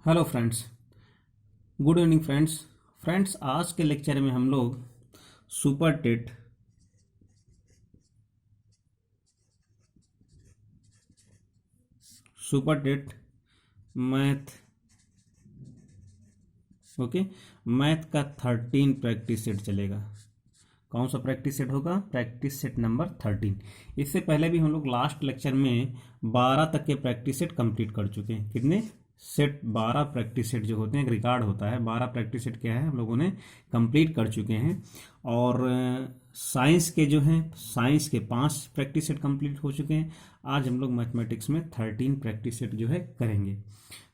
Hello friends, good evening friends. आज के lecture में हम लोग सुपर टेट मैथ मैथ का 13 प्रैक्टिस सेट चलेगा। कौन सा प्रैक्टिस सेट होगा? Practice set number 13। इससे पहले भी हम लोग लास्ट लेक्चर में 12 तक के प्रैक्टिस सेट कंप्लीट कर चुके हैं। कितने सेट? 12 प्रैक्टिस सेट जो होते हैं, एक रिकॉर्ड होता है। 12 प्रैक्टिस सेट क्या है, हम लोगों ने कंप्लीट कर चुके हैं। और साइंस के जो हैं, साइंस के 5 प्रैक्टिस सेट कंप्लीट हो चुके हैं। आज हम लोग मैथमेटिक्स में 13 प्रैक्टिस सेट जो है करेंगे।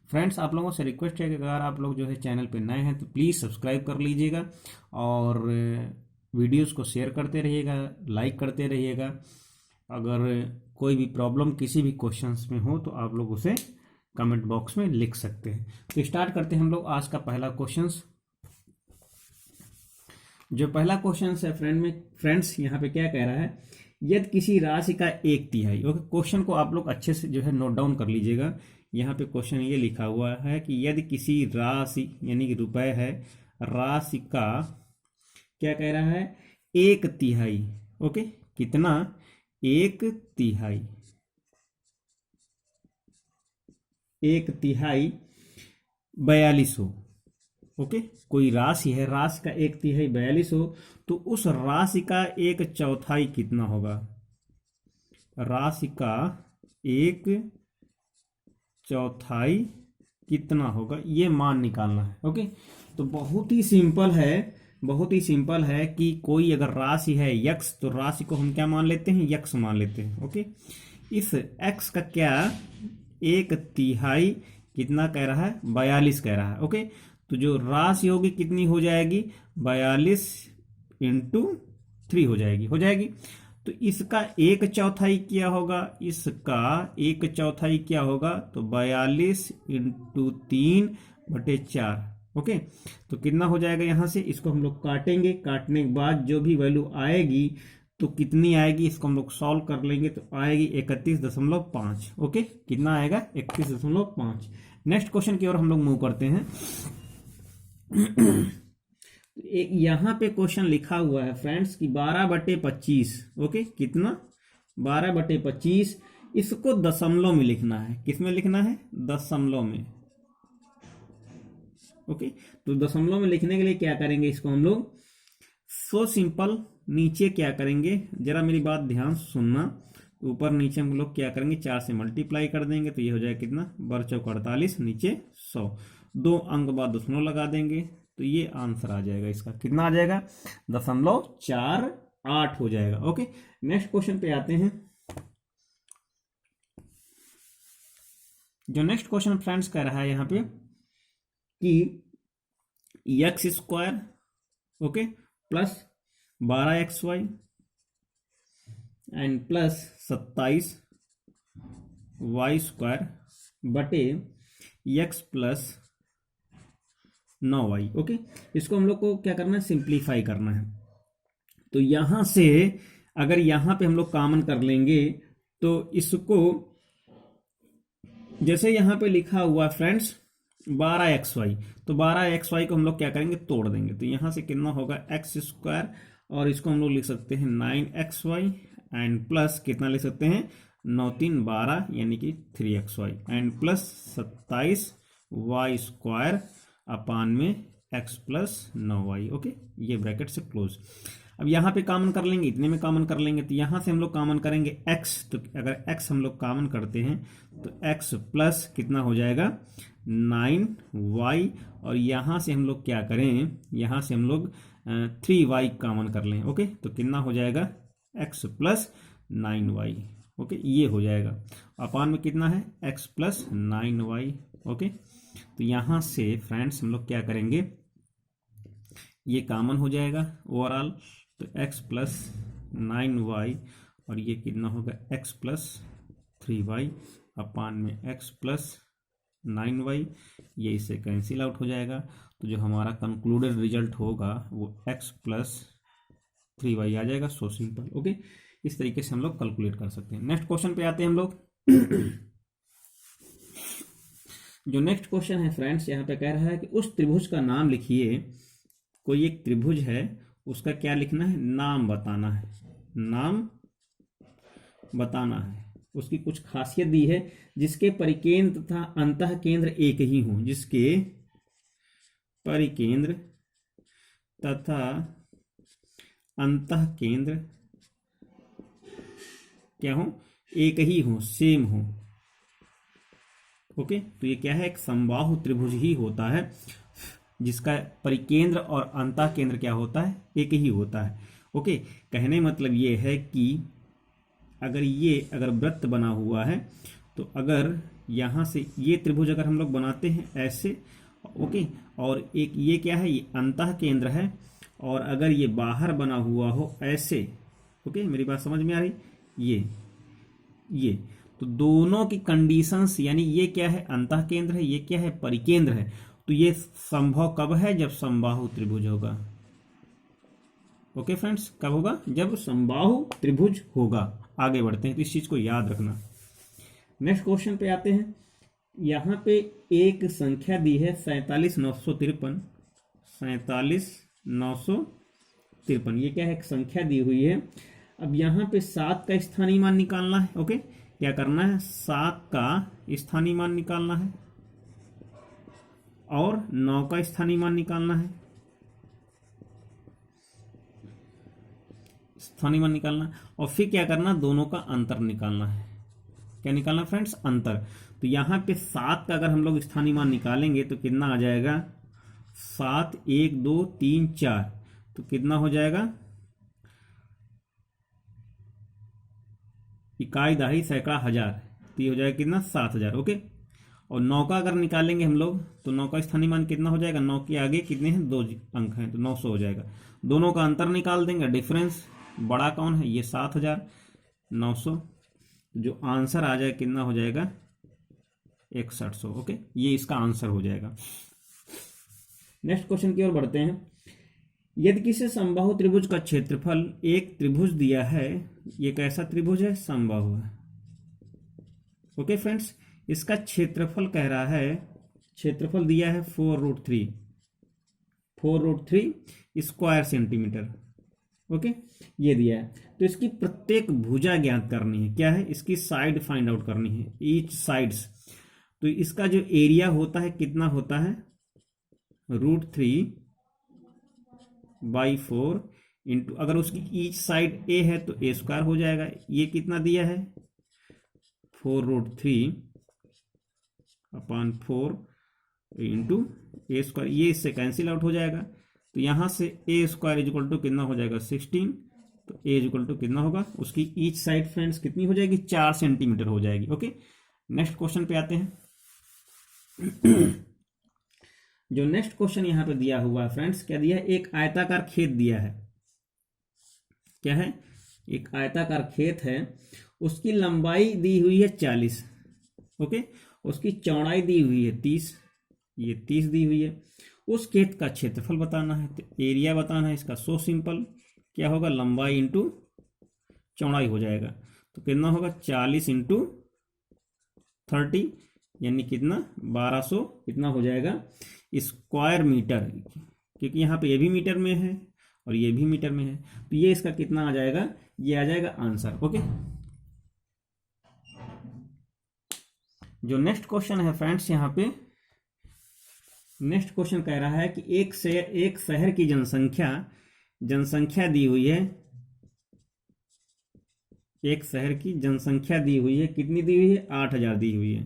फ्रेंड्स, आप लोगों से रिक्वेस्ट है कि अगर आप लोग जो है चैनल पे नए हैं तो प्लीज़ सब्सक्राइब कर लीजिएगा और वीडियोस को शेयर करते रहिएगा, लाइक करते रहिएगा। अगर कोई भी प्रॉब्लम किसी भी क्वेश्चंस में हो तो आप लोग उसे कमेंट बॉक्स में लिख सकते हैं। तो स्टार्ट करते हैं हम लोग आज का पहला क्वेश्चंस। जो पहला क्वेश्चन है फ्रेंड्स यहाँ पे क्या कह रहा है, यदि किसी राशि का 1/3। ओके, क्वेश्चन को आप लोग अच्छे से जो है नोट डाउन कर लीजिएगा। यहाँ पे क्वेश्चन ये लिखा हुआ है कि यदि किसी राशि यानी कि रुपए है, राशि का क्या कह रहा है, 1/3। ओके, कितना? 1/3। 1/3 4200। ओके, कोई राशि है, राशि का 1/3 4200, तो उस राशि का 1/4 कितना होगा? राशि का 1/4 कितना होगा, ये मान निकालना है। ओके, तो बहुत ही सिंपल है कि कोई अगर राशि है यक्स, तो राशि को हम क्या मान लेते हैं? यक्स मान लेते हैं। ओके, इस एक्स का क्या 1/3 कितना कह रहा है? 42 कह रहा है। ओके, तो जो राशि होगी कितनी हो जाएगी? 42 इंटू 3 हो जाएगी। तो इसका 1/4 क्या होगा? इसका 1/4 क्या होगा? तो 42 इंटू 3/4। ओके, तो कितना हो जाएगा? यहां से इसको हम लोग काटेंगे, काटने के बाद जो भी वैल्यू आएगी तो कितनी आएगी, इसको हम लोग सॉल्व कर लेंगे तो आएगी 31.5। ओके, कितना आएगा? 31.5। नेक्स्ट क्वेश्चन की ओर हम लोग मूव करते हैं। एक यहाँ पे क्वेश्चन लिखा हुआ है फ्रेंड्स कि 12/25। ओके, कितना? 12/25। इसको दशमलव में लिखना है। किस में लिखना है? दशमलव में। ओके, तो दशमलव में लिखने के लिए क्या करेंगे, इसको हम लोग सो सिंपल नीचे क्या करेंगे, जरा मेरी बात ध्यान सुनना। ऊपर नीचे हम लोग क्या करेंगे, 4 से मल्टीप्लाई कर देंगे तो ये हो जाएगा कितना? 12×4 = 48, नीचे 100। 2 अंक बाद दशमलव लगा देंगे तो ये आंसर आ जाएगा। इसका कितना आ जाएगा? 0.48 हो जाएगा। ओके, नेक्स्ट क्वेश्चन पे आते हैं। जो नेक्स्ट क्वेश्चन फ्रेंड्स कह रहा है यहाँ पे कि x² okay plus 12xy and plus 27y² बटे x प्लस 9y। ओके, इसको हम लोग को क्या करना है? सिंप्लीफाई करना है। तो यहां से अगर यहां पे हम लोग कॉमन कर लेंगे तो इसको, जैसे यहां पे लिखा हुआ फ्रेंड्स 12xy, तो 12xy को हम लोग क्या करेंगे? तोड़ देंगे। तो यहां से कितना होगा? x², और इसको हम लोग लिख सकते हैं 9xy एंड प्लस कितना लिख सकते हैं? 9 3 12 यानी कि 3xy एंड प्लस 27y² अपान में x प्लस 9y। ओके, ये ब्रैकेट से क्लोज। अब यहाँ पे कॉमन कर लेंगे, इतने में कॉमन कर लेंगे, तो यहाँ से हम लोग कॉमन करेंगे x। तो अगर x हम लोग कॉमन करते हैं तो x प्लस कितना हो जाएगा? 9y, और यहाँ से हम लोग क्या करें, यहाँ से हम लोग 3y कॉमन कर लें। ओके, तो कितना हो जाएगा? x plus 9y। ओके, ये हो जाएगा। अपान में कितना है? x plus 9y। ओके, तो यहाँ से फ्रेंड्स हम लोग क्या करेंगे, ये कॉमन हो जाएगा ओवरऑल, तो x प्लस 9y और ये कितना होगा? x प्लस 3y अपान में x प्लस 9y, ये इससे कैंसिल आउट हो जाएगा। तो जो हमारा कंक्लूडेड रिजल्ट होगा वो x प्लस 3y आ जाएगा। So simple. ओके, इस तरीके से हम लोग कैलकुलेट कर सकते हैं। नेक्स्ट क्वेश्चन पे आते हैं हम लोग। जो नेक्स्ट क्वेश्चन है फ्रेंड्स, यहाँ पे कह रहा है कि उस त्रिभुज का नाम लिखिए। कोई एक त्रिभुज है, उसका क्या लिखना है, नाम बताना है, नाम बताना है। उसकी कुछ खासियत दी है, जिसके परिकेंद्र तथा अंतः केंद्र एक ही हो, जिसके परिकेंद्र तथा अंतः केंद्र क्या हो, एक ही हो, सेम हो। ओके, तो ये क्या है, एक समबाहु त्रिभुज ही होता है जिसका परिकेंद्र और अंतः केंद्र क्या होता है, एक ही होता है। ओके, कहने मतलब ये है कि अगर वृत्त बना हुआ है, तो अगर यहाँ से ये त्रिभुज अगर हम लोग बनाते हैं ऐसे, ओके, और एक ये क्या है, ये अंतः केंद्र है, और अगर ये बाहर बना हुआ हो ऐसे, ओके, मेरी बात समझ में आ रही, ये तो दोनों की कंडीशंस, यानी ये क्या है, अंतः केंद्र है, ये क्या है, परिकेंद्र है, तो ये संभव कब है, जब समबाहु त्रिभुज होगा। ओके फ्रेंड्स, कब होगा, जब समबाहु त्रिभुज होगा। आगे बढ़ते हैं, तो इस चीज को याद रखना। नेक्स्ट क्वेश्चन पे आते हैं। यहाँ पे एक संख्या दी है 47,953, 47,953, ये क्या है, एक संख्या दी हुई है। अब यहाँ पे 7 का स्थानीय मान निकालना है। ओके, क्या करना है, 7 का स्थानीय मान निकालना है और 9 का स्थानीय मान निकालना है, स्थानीय मान निकालना, और फिर क्या करना, दोनों का अंतर निकालना है। क्या निकालना फ्रेंड्स, अंतर। तो यहाँ पे 7 का अगर हम लोग स्थानीय मान निकालेंगे तो कितना आ जाएगा, 7, 1, 2, 3, 4, तो कितना हो जाएगा, इकाई, दहाई, सैकड़ा, हजार, तो ये हो जाएगा कितना, 7,000। ओके, और 9 का अगर निकालेंगे हम लोग, तो 9 का स्थानीय मान कितना हो जाएगा, 9 के आगे कितने हैं, 2 अंक हैं, तो 900 हो जाएगा। दोनों का अंतर निकाल देंगे, डिफरेंस बड़ा कौन है, ये 7,900, जो आंसर आ जाए कितना हो जाएगा, 6100। ओके, ये इसका आंसर हो जाएगा। नेक्स्ट क्वेश्चन की ओर बढ़ते हैं। यदि किसी समबाहु त्रिभुज का क्षेत्रफल, एक त्रिभुज दिया है, ये कैसा त्रिभुज है, समबाहु है। ओके फ्रेंड्स, इसका क्षेत्रफल कह रहा है, क्षेत्रफल दिया है 4√3 स्क्वायर सेंटीमीटर। ओके, ये दिया है, तो इसकी प्रत्येक भुजा ज्ञात करनी है। क्या है, इसकी साइड फाइंड आउट करनी है, ईच साइड्स। तो इसका जो एरिया होता है कितना होता है, √3/4 इंटू, अगर उसकी ईच साइड ए है तो ए स्क्वायर हो जाएगा। ये कितना दिया है, 4√3/4 इंटू ए स्क्वायर, ये इससे कैंसिल आउट हो जाएगा। तो यहां से ए स्क्वायर इज इक्वल टू कितना हो जाएगा, 16, तो ए इज इक्वल टू कितना होगा, उसकी ईच साइड फ्रेंड्स कितनी हो जाएगी, 4 सेंटीमीटर हो जाएगी। ओके, नेक्स्ट क्वेश्चन पे आते हैं। जो नेक्स्ट क्वेश्चन यहां पे दिया हुआ है फ्रेंड्स, क्या दिया है, एक आयताकार खेत दिया है। क्या है, एक आयताकार खेत है, उसकी लंबाई दी हुई है 40, ओके, उसकी चौड़ाई दी हुई है 30, ये 30 दी हुई है। उस खेत का क्षेत्रफल बताना है, तो एरिया बताना है इसका। सो सिंपल, क्या होगा, लंबाई इंटू चौड़ाई हो जाएगा, तो कितना होगा, 40 इंटू 30, यानी कितना, 1200 कितना हो जाएगा, स्क्वायर मीटर, क्योंकि यहाँ पे ये भी मीटर में है और ये भी मीटर में है, तो ये इसका कितना आ जाएगा, ये आ जाएगा आंसर। ओके, जो नेक्स्ट क्वेश्चन है फ्रेंड्स, यहाँ पे नेक्स्ट क्वेश्चन कह रहा है कि एक शहर की जनसंख्या दी हुई है, एक शहर की जनसंख्या दी हुई है, कितनी दी हुई है, 8,000 दी हुई है।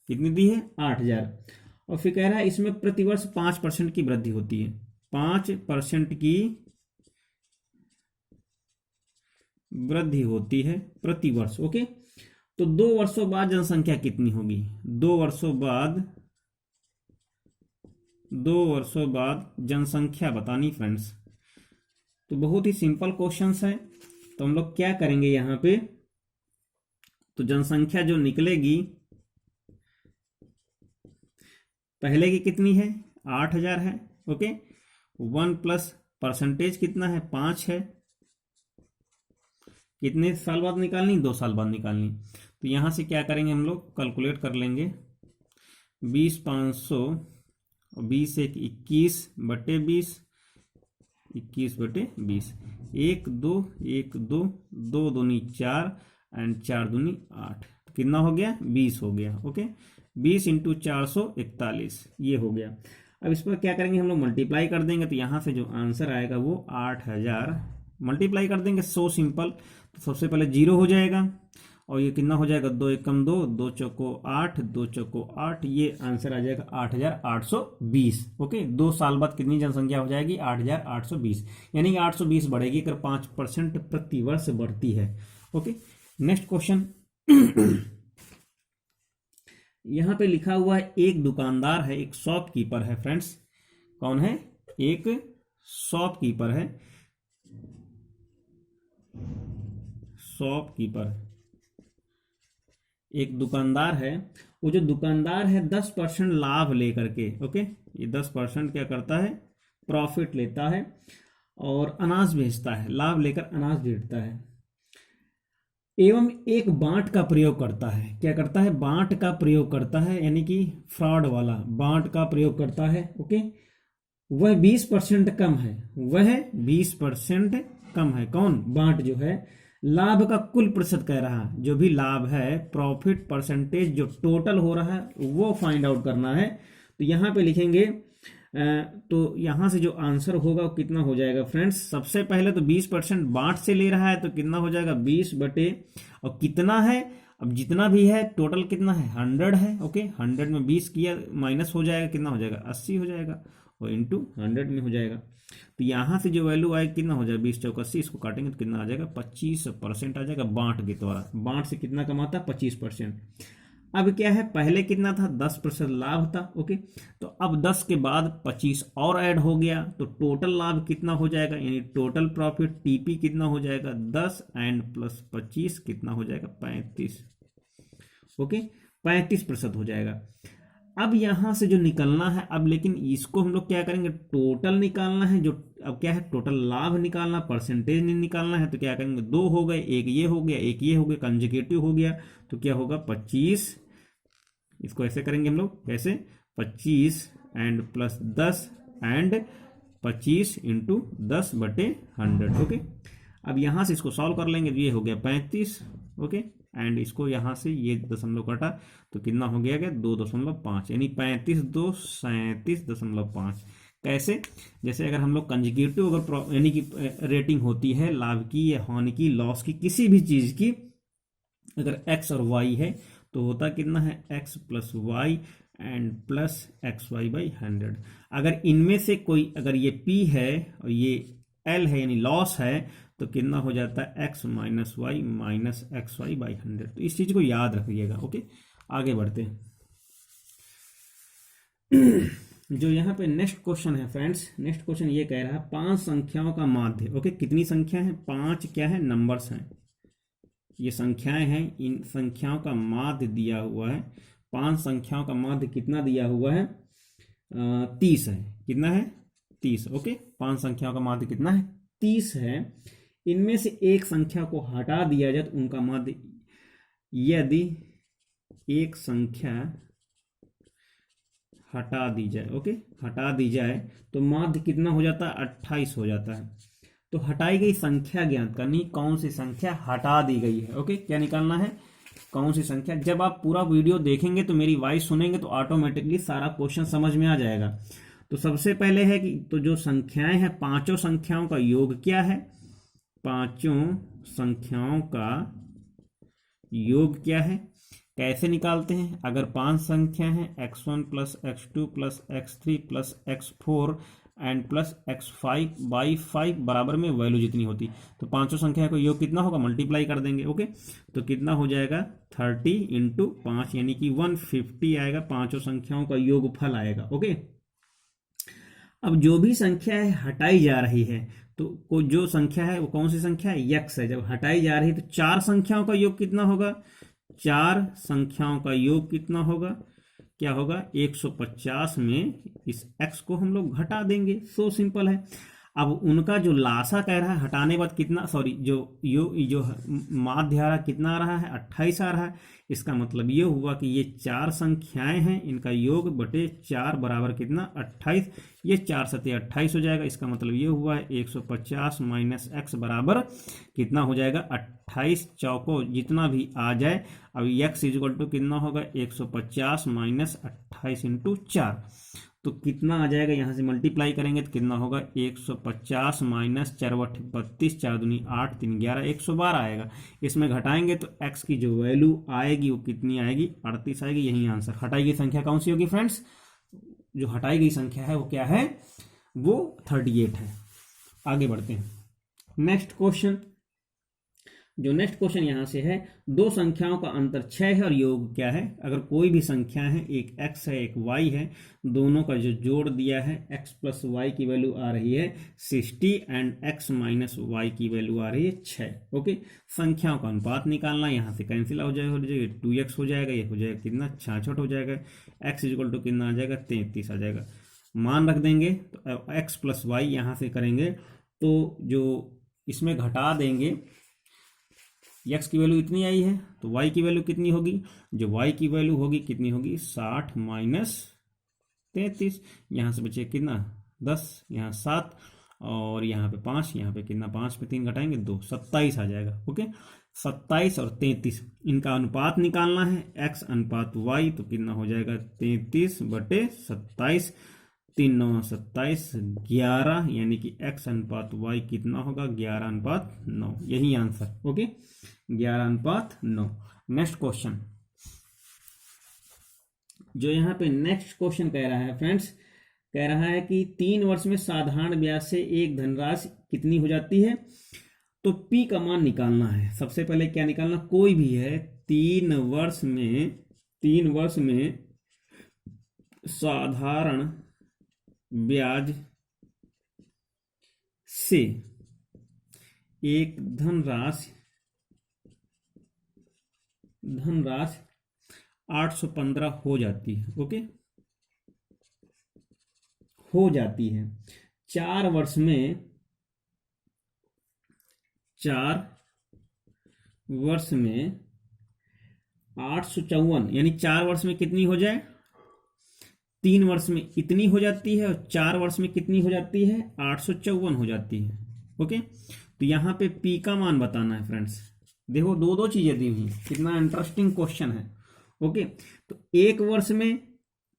कितनी दी है, 8,000। और फिर कह रहा है इसमें प्रतिवर्ष 5% की वृद्धि होती है, 5% की वृद्धि होती है प्रतिवर्ष। ओके, तो 2 वर्षों बाद जनसंख्या कितनी होगी, 2 वर्षों बाद जनसंख्या बतानी फ्रेंड्स। तो बहुत ही सिंपल क्वेश्चंस है, तो हम लोग क्या करेंगे यहाँ पे, तो जनसंख्या जो निकलेगी पहले की कितनी है, 8,000 है। ओके, 1 प्लस परसेंटेज कितना है, 5 है। कितने साल बाद निकालनी, 2 साल बाद निकालनी। तो यहां से क्या करेंगे हम लोग, कैलकुलेट कर लेंगे। 20,500 और 20 एक 21/20, 21/20, 1 2 1 2, 2 दूनी 4 एंड 4 दूनी 8, कितना हो गया 20 हो गया। ओके 20 × 441 ये हो गया। अब इस पर क्या करेंगे हम लोग मल्टीप्लाई कर देंगे, तो यहाँ से जो आंसर आएगा वो 8000 मल्टीप्लाई कर देंगे, सो सिंपल। तो सबसे पहले 0 हो जाएगा और ये कितना हो जाएगा 2 एकम 2, 2 चौको 8, 2 चौको 8, ये आंसर आ जाएगा 8820। ओके 2 साल बाद कितनी जनसंख्या हो जाएगी 8820, यानी कि 820 बढ़ेगी अगर 5% प्रति वर्ष बढ़ती है। ओके नेक्स्ट क्वेश्चन यहां पे लिखा हुआ है एक दुकानदार है, एक शॉपकीपर है फ्रेंड्स। कौन है? एक शॉपकीपर है, शॉपकीपर। एक दुकानदार है, वो जो दुकानदार है 10% लाभ लेकर के, ओके ये 10% क्या करता है प्रॉफिट लेता है और अनाज बेचता है, लाभ लेकर अनाज बेचता है एवं एक बांट का प्रयोग करता है। क्या करता है? बांट का प्रयोग करता है, यानी कि फ्रॉड वाला बांट का प्रयोग करता है। ओके वह 20% कम है, वह 20% कम है। कौन? बांट जो है लाभ का कुल प्रतिशत कह रहा है, जो भी लाभ है प्रॉफिट परसेंटेज जो टोटल हो रहा है वो फाइंड आउट करना है। तो यहाँ पे लिखेंगे तो यहाँ से जो आंसर होगा वो कितना हो जाएगा फ्रेंड्स? सबसे पहले तो 20% बांट से ले रहा है तो कितना हो जाएगा 20 बटे और कितना है, अब जितना भी है टोटल कितना है 100 है। ओके 100 में 20 किया माइनस हो जाएगा, कितना हो जाएगा 80 हो जाएगा और इंटू 100 में हो जाएगा। तो यहाँ से जो वैल्यू आएगा कितना हो जाएगा 20 चौक 80, इसको काटेंगे तो कितना आ जाएगा 25% आ जाएगा बांट के द्वारा। बांट से कितना कमाता है 25%। अब क्या है पहले कितना था 10% लाभ था। ओके तो अब 10 के बाद 25 और ऐड हो गया तो टोटल लाभ कितना हो जाएगा, यानी टोटल प्रॉफिट टीपी कितना हो जाएगा 10 एंड प्लस 25 कितना हो जाएगा 35। ओके 35% हो जाएगा। अब यहां से जो निकलना है, अब लेकिन इसको हम लोग क्या करेंगे टोटल निकालना है, जो अब क्या है टोटल लाभ निकालना, परसेंटेज नहीं निकालना है। तो क्या करेंगे 2 हो गए, एक ये हो गया, एक ये हो गया, कंजुगेटिव हो गया तो क्या होगा 25। इसको ऐसे करेंगे हम लोग, कैसे 25 and plus 10 and 25 into 10/100। Okay अब यहां से इसको सॉल्व कर लेंगे तो ये हो गया 35। ओके एंड इसको यहां से ये दशमलव कटा तो कितना हो गया 2.5, यानी 35 2 37.5। कैसे? जैसे अगर हम लोग कंजुगेटिव अगर यानी कि रेटिंग होती है लाभ की या हानि की, लॉस की, किसी भी चीज की, अगर x और y है तो होता कितना है x plus Y and plus XY/100। अगर इनमें से कोई, अगर ये P है और ये L है यानी लॉस है तो कितना हो जाता है x minus Y minus XY/100। तो इस चीज को याद रखिएगा। ओके आगे बढ़ते हैं। जो यहाँ पे नेक्स्ट क्वेश्चन है फ्रेंड्स, नेक्स्ट क्वेश्चन ये कह रहा है 5 संख्याओं का माध्य। ओके कितनी संख्या है 5 क्या है नंबर्स हैं, ये संख्याएं हैं, इन संख्याओं का माध्य दिया हुआ है। 5 संख्याओं का माध्य कितना दिया हुआ है 30 है। कितना है 30। ओके 5 संख्याओं का माध्य कितना है 30 है। इनमें से एक संख्या को हटा दिया जाए तो उनका माध्य, यदि एक संख्या हटा दी जाए, ओके हटा दी जाए तो माध्य कितना हो जाता है 28 हो जाता है। तो हटाई गई संख्या ज्ञात करनी, कौन सी संख्या हटा दी गई है। ओके क्या निकालना है कौन सी संख्या। जब आप पूरा वीडियो देखेंगे तो मेरी वॉइस सुनेंगे तो ऑटोमेटिकली सारा क्वेश्चन समझ में आ जाएगा। तो सबसे पहले है कि तो जो संख्याएं हैं पांचों संख्याओं का योग क्या है, पांचों संख्याओं का योग क्या है, कैसे निकालते हैं। अगर 5 संख्या है x1 plus x2 plus x3 plus x4 and plus x5/5 बराबर में वैल्यू जितनी होती तो पांचों संख्या का योग कितना होगा मल्टीप्लाई कर देंगे। ओके तो कितना हो जाएगा 30 × 5 यानी कि 150 आएगा, पांचों संख्याओं का योगफल आएगा। ओके अब जो भी संख्या है हटाई जा रही है तो जो संख्या है वो कौन सी संख्या है x है। जब हटाई जा रही है तो 4 संख्याओं का योग कितना होगा, 4 संख्याओं का योग कितना होगा, क्या होगा 150 में इस x को हम लोग घटा देंगे। सो सिंपल है। अब उनका जो लासा कह रहा है हटाने बाद कितना, सॉरी जो माध्य आ रहा है कितना आ रहा है 28 आ रहा है। इसका मतलब ये हुआ कि ये चार संख्याएं हैं, इनका योग बटे 4 बराबर कितना 28। ये 4 सत्ते 28 हो जाएगा। इसका मतलब ये हुआ है 150 माइनस एक्स बराबर कितना हो जाएगा 28 चौको जितना भी आ जाए। अब एक्स इक्वल टू कितना होगा 150 माइनस 28 इंटू 4, तो कितना आ जाएगा, यहाँ से मल्टीप्लाई करेंगे तो कितना होगा 150 माइनस 4 बटे 32, 4 दूनी 8 3 11 112 आएगा। इसमें घटाएंगे तो x की जो वैल्यू आएगी वो कितनी आएगी 38 आएगी। यही आंसर। हटाई गई संख्या कौन सी होगी फ्रेंड्स, जो हटाई गई संख्या है वो क्या है, वो 38 है। आगे बढ़ते हैं नेक्स्ट क्वेश्चन। जो नेक्स्ट क्वेश्चन यहां से है, दो संख्याओं का अंतर 6 है और योग क्या है। अगर कोई भी संख्या है, एक x है एक y है, दोनों का जो जोड़ दिया है x प्लस वाई की वैल्यू आ रही है 60 एंड x माइनस वाई की वैल्यू आ रही है 6। ओके, संख्याओं का अनुपात निकालना, यहाँ से कैंसिल हो जाएगा 2x हो जाएगा, ये हो जाएगा कितना 66 हो जाएगा। x इक्वल टू कितना आ जाएगा 33 आ जाएगा। मान रख देंगे तो x प्लस वाई यहाँ से करेंगे तो जो इसमें घटा देंगे, x की वैल्यू इतनी आई है तो y की वैल्यू कितनी होगी, जो y की वैल्यू होगी कितनी होगी 60 माइनस 33, यहाँ से बचे कितना 10, यहाँ 7 और यहाँ पे 5, यहाँ पे कितना 5 पे 3 घटाएंगे 2, 27 आ जाएगा। ओके, 27 और 33 इनका अनुपात निकालना है, x अनुपात y, तो कितना हो जाएगा 33 बटे 27, 3 9 27 11, यानी कि x अनुपात y कितना होगा 11 अनुपात 9। यही आंसर। ओके, 11 अनुपात 9। नेक्स्ट क्वेश्चन, जो यहाँ पे नेक्स्ट क्वेश्चन कह रहा है फ्रेंड्स, कह रहा है कि 3 वर्ष में साधारण ब्याज से एक धनराशि कितनी हो जाती है। तो p का मान निकालना है। सबसे पहले क्या निकालना, कोई भी है 3 वर्ष में साधारण ब्याज से एक धनराशि 815 हो जाती है। ओके, हो जाती है। 4 वर्ष में 854, यानी 4 वर्ष में कितनी हो जाए, 3 वर्ष में इतनी हो जाती है और 4 वर्ष में कितनी हो जाती है 854 हो जाती है। ओके, तो यहाँ पे p का मान बताना है फ्रेंड्स। देखो दो चीजें दी हुई, कितना इंटरेस्टिंग क्वेश्चन है। ओके, तो 1 वर्ष में,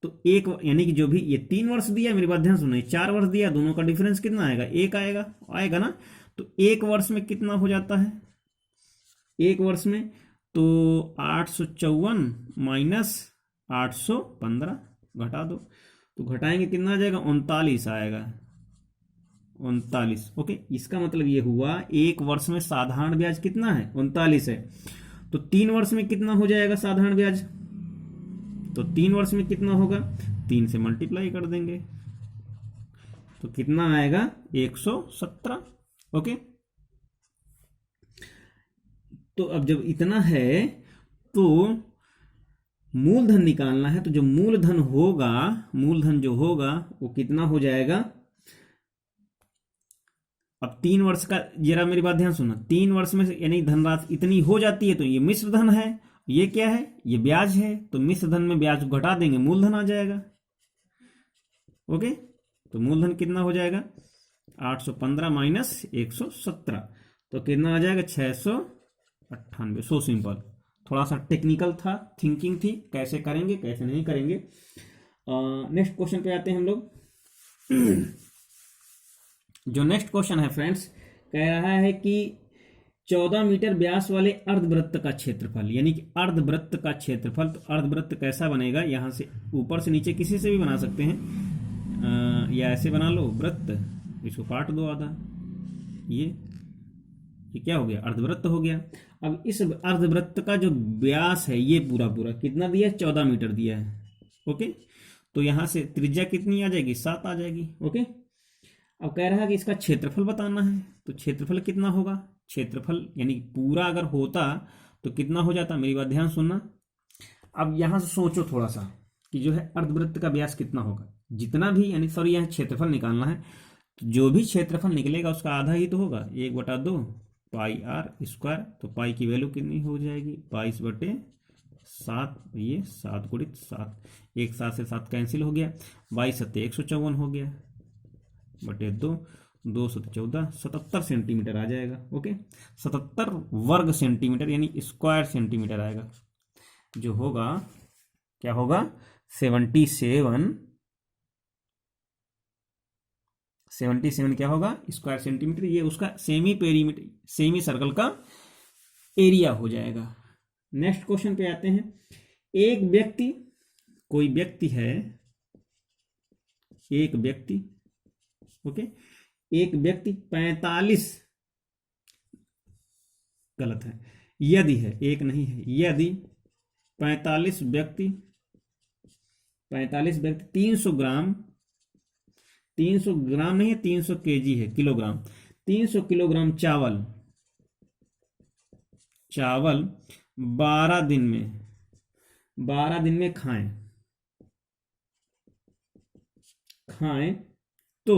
तो एक यानी कि जो भी ये 3 वर्ष दिया, मेरी बात ध्यान सुनो, 4 वर्ष दिया, दोनों का डिफरेंस कितना आएगा 1 आएगा ना। तो 1 वर्ष में कितना हो जाता है, 1 वर्ष में तो 854 माइनस 815 घटा दो, तो घटाएंगे कितना आ जाएगा 39 आएगा, 39। ओके, इसका मतलब ये हुआ 1 वर्ष में साधारण ब्याज कितना है 39 है। तो 3 वर्ष में कितना हो जाएगा साधारण ब्याज, तो 3 वर्ष में कितना होगा, 3 से मल्टीप्लाई कर देंगे तो कितना आएगा 117। ओके, तो अब जब इतना है तो मूलधन निकालना है। तो जो मूलधन जो होगा वो कितना हो जाएगा। अब 3 वर्ष का, जरा मेरी बात ध्यान सुना, 3 वर्ष में यानी धनराशि इतनी हो जाती है तो ये मिश्र धन है, ये क्या है, ये ब्याज है, तो मिश्र धन में ब्याज को घटा देंगे, मूलधन आ जाएगा। ओके, तो मूलधन कितना हो जाएगा 815 माइनस 117, तो कितना आ जाएगा 698। सो सिंपल, थोड़ा सा टेक्निकल था, थिंकिंग थी, कैसे करेंगे कैसे नहीं करेंगे। नेक्स्ट क्वेश्चन पे आते हैं हम लोग। जो नेक्स्ट क्वेश्चन है फ्रेंड्स, कह रहा है कि 14 मीटर व्यास वाले अर्धवृत्त का क्षेत्रफल, यानी कि अर्धवृत्त का क्षेत्रफल। तो अर्धवृत्त कैसा बनेगा, यहां से ऊपर से नीचे किसी से भी बना सकते हैं, या ऐसे बना लो वृत्त, इसको काट दो आधा, ये क्या हो गया अर्धवृत्त हो गया। अब इस अर्धवृत्त का जो व्यास है ये पूरा कितना दिया है 14 मीटर दिया है। ओके, तो यहां से त्रिज्या कितनी आ जाएगी 7 आ जाएगी। ओके, अब कह रहा है कि इसका क्षेत्रफल बताना है। तो क्षेत्रफल कितना होगा, क्षेत्रफल यानी पूरा अगर होता तो कितना हो जाता, मेरी बात ध्यान सुनना। अब यहां से सोचो थोड़ा सा कि जो है अर्धवृत्त का व्यास कितना होगा, जितना भी, यानी सॉरी यहाँ क्षेत्रफल निकालना है। तो जो भी क्षेत्रफल निकलेगा उसका आधा ही तो होगा, 1/2 पाई आर स्क्वायर। तो पाई की वैल्यू कितनी हो जाएगी, 22/7, ये 7 × 7, एक 7 से 7 कैंसिल हो गया, 22×7 = 154 हो गया बटे 2, 2×7 = 14, 77 सेंटीमीटर आ जाएगा। ओके, 77 वर्ग सेंटीमीटर यानी स्क्वायर सेंटीमीटर आएगा, जो होगा क्या होगा 77 क्या होगा स्क्वायर सेंटीमीटर। ये उसका सेमी पेरीमीटर, सेमी सर्कल का एरिया हो जाएगा। नेक्स्ट क्वेश्चन पे आते हैं। एक व्यक्ति, कोई व्यक्ति है, एक व्यक्ति, ओके, एक व्यक्ति 45, गलत है, यदि है, एक नहीं है, यदि 45 व्यक्ति 300 ग्राम, 300 ग्राम नहीं है, 300 केजी है, किलोग्राम, 300 किलोग्राम चावल 12 दिन में खाएं तो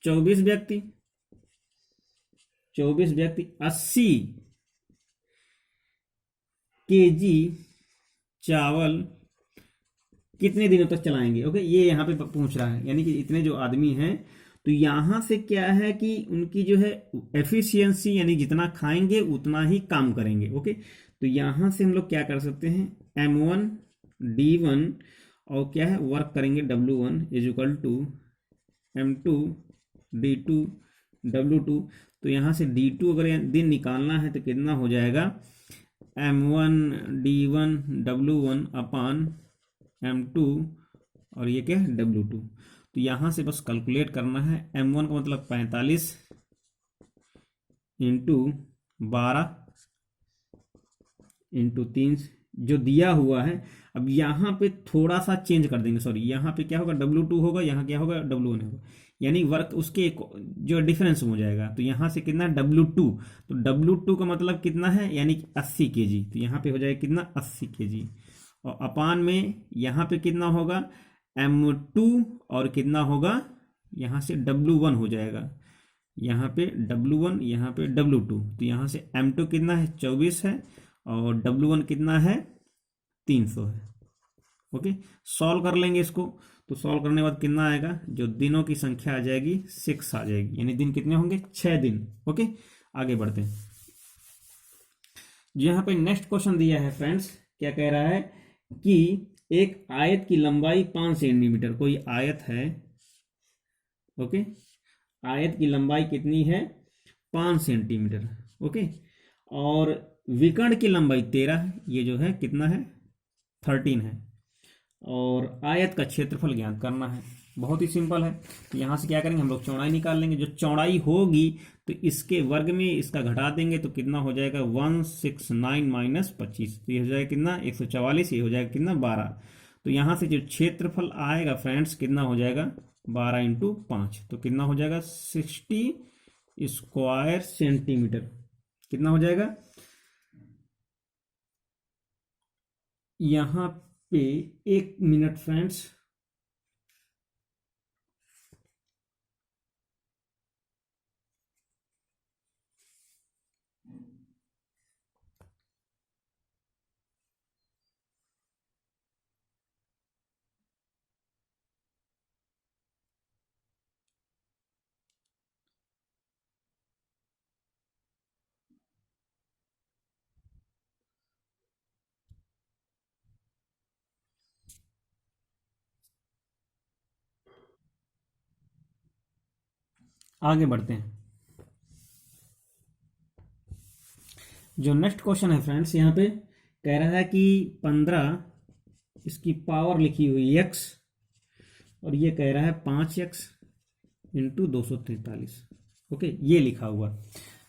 24 व्यक्ति 80 केजी चावल कितने दिनों तक चलाएंगे। ओके, ये यहाँ पे पूछ रहा है, यानी कि इतने जो आदमी हैं, तो यहाँ से क्या है कि उनकी जो है एफिशिएंसी, यानी जितना खाएंगे उतना ही काम करेंगे। ओके, तो यहाँ से हम लोग क्या कर सकते हैं, M1 D1 और क्या है वर्क करेंगे W1 = M2 D2 W2। तो यहाँ से D2 अगर दिन निकालना है तो कितना हो जाएगा, M1 D1 W1 अपान M2 और ये क्या है W2। तो यहाँ से बस कैलकुलेट करना है, M1 का मतलब 45 × 12 × 3 जो दिया हुआ है। अब यहाँ पे थोड़ा सा चेंज कर देंगे, सॉरी, यहाँ पे क्या होगा W2 होगा, यहाँ क्या होगा W1 होगा, यानी वर्क उसके जो डिफरेंस हो जाएगा। तो यहाँ से कितना W2, तो W2 का मतलब कितना है, यानी 80 केजी। तो यहाँ पे हो जाएगा कितना 80 केजी, और अपान में यहाँ पे कितना होगा M2 और कितना होगा यहाँ से W1 हो जाएगा, यहाँ पे W1 यहाँ पे W2। तो यहाँ से M2 कितना है 24 है और W1 कितना है 300 है। ओके, सॉल्व कर लेंगे इसको, तो सॉल्व करने के बाद कितना आएगा, जो दिनों की संख्या आ जाएगी 6 आ जाएगी, यानी दिन कितने होंगे 6 दिन। ओके, आगे बढ़ते हैं। यहाँ पे नेक्स्ट क्वेश्चन दिया है फ्रेंड्स, क्या कह रहा है कि एक आयत की लंबाई 5 सेंटीमीटर, कोई आयत है, ओके, आयत की लंबाई कितनी है 5 सेंटीमीटर, ओके, और विकर्ण की लंबाई 13 है, ये जो है कितना है 13 है, और आयत का क्षेत्रफल ज्ञात करना है। बहुत ही सिंपल है, तो यहाँ से क्या करेंगे हम लोग चौड़ाई निकाल लेंगे। जो चौड़ाई होगी तो इसके वर्ग में इसका घटा देंगे तो कितना हो जाएगा 169 - 25, तो ये हो जाएगा कितना 144, ये हो जाएगा कितना 12। तो यहाँ से जो क्षेत्रफल आएगा फ्रेंड्स कितना हो जाएगा 12 × 5, तो कितना हो जाएगा 60 स्क्वायर सेंटीमीटर। कितना हो जाएगा, यहाँ पे 1 मिनट फ्रेंड्स, आगे बढ़ते हैं। जो नेक्स्ट क्वेश्चन है फ्रेंड्स, यहाँ पे कह रहा है कि 15 इसकी पावर लिखी हुई x, और ये कह रहा है 5x × 243, ओके, ये लिखा हुआ।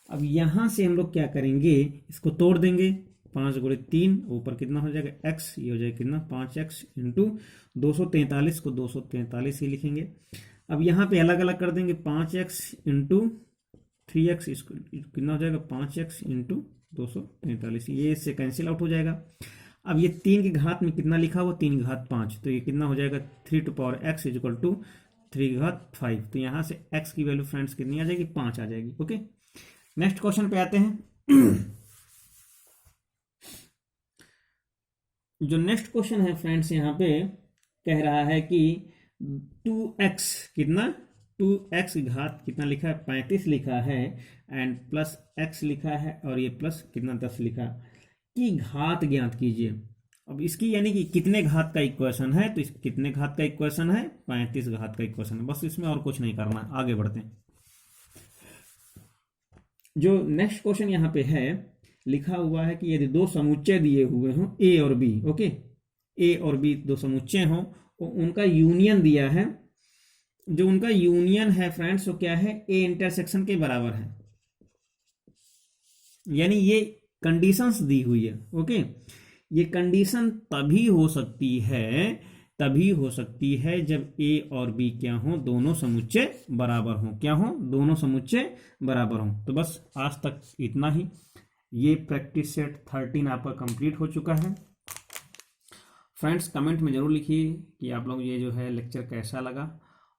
अब यहाँ से हम लोग क्या करेंगे, इसको तोड़ देंगे, 5 × 3 ऊपर कितना हो जाएगा x, ये हो जाएगा कितना 5x × 243 को 243 ही लिखेंगे। अब यहाँ पे अलग अलग कर देंगे, 5x × 3x, इसको कितना हो जाएगा 5x × 243, ये इससे कैंसिल आउट हो जाएगा। अब ये 3 की घात में कितना लिखा हुआ 3 की घात 5, तो ये कितना हो जाएगा 3 to power x = 3 की घात 5। तो यहाँ से x की वैल्यू फ्रेंड्स कितनी आ जाएगी, 5 आ जाएगी। ओके, नेक्स्ट क्वेश्चन पे आते हैं। जो नेक्स्ट क्वेश्चन है फ्रेंड्स, यहाँ पे कह रहा है कि 2x कितना, 2x की घात कितना लिखा है, 35 लिखा है, एंड प्लस x लिखा है, और ये प्लस कितना 10 लिखा, की घात ज्ञात कीजिए। अब इसकी यानी कि कितने घात का इक्वेशन है, तो इस कितने घात का इक्वेशन है, 35 घात का इक्वेशन है। बस इसमें और कुछ नहीं करना, आगे बढ़ते हैं। जो नेक्स्ट क्वेश्चन यहाँ पे है, लिखा हुआ है कि यदि दो समुच्चय दिए हुए हों ए और बी, ओके, ए और बी दो समुच्चय हों, तो उनका यूनियन दिया है। जो उनका यूनियन है फ्रेंड्स, वो क्या है, ए इंटरसेक्शन के बराबर है। यानी ये कंडीशंस दी हुई है। ओके, ये कंडीशन तभी हो सकती है जब ए और बी क्या हो, दोनों समुच्चय बराबर हो। क्या हो, दोनों समुच्चय बराबर हो। तो बस आज तक इतना ही। ये प्रैक्टिस सेट 13 आपका कंप्लीट हो चुका है। फ्रेंड्स कमेंट में ज़रूर लिखिए कि आप लोग ये जो है लेक्चर कैसा लगा,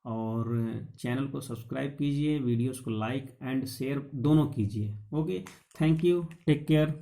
और चैनल को सब्सक्राइब कीजिए, वीडियोस को लाइक एंड शेयर दोनों कीजिए। Okay, thank you, take care.